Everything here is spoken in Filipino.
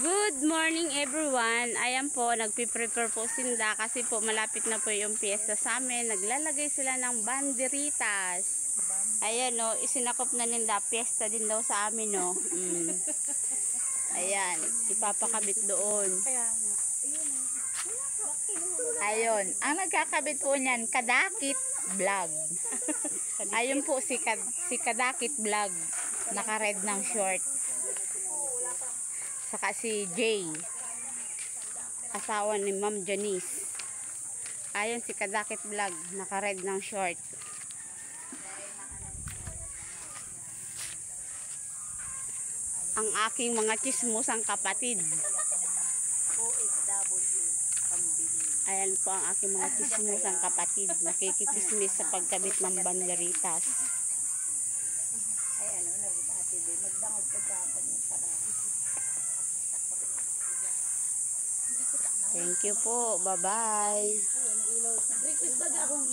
Good morning everyone. Ayan po, nagpiprepare po sinda kasi po malapit na po yung piyesta sa amin. Naglalagay sila ng banderitas. Ayan o, isinakop na nila. Piyesta din daw sa amin o. Ayan, ipapakabit doon. Ayun, ang nagkakabit po niyan, Kadakit Vlog. Ayun po si Kadakit Vlog. Naka-red ng short. Saka si Jay, asawa ni Ma'am Janice. Ayun si Kadakit Vlog, naka-red ng short. Ang aking mga chismosang kapatid. Ayan po ang aking mga chismosang kapatid. Nakikichismis sa pagkabit ng banderitas. Ay, ano, nag-ati din. Magdangog ka dapat ng para. Thank you po. Bye-bye. Breakfast bag akong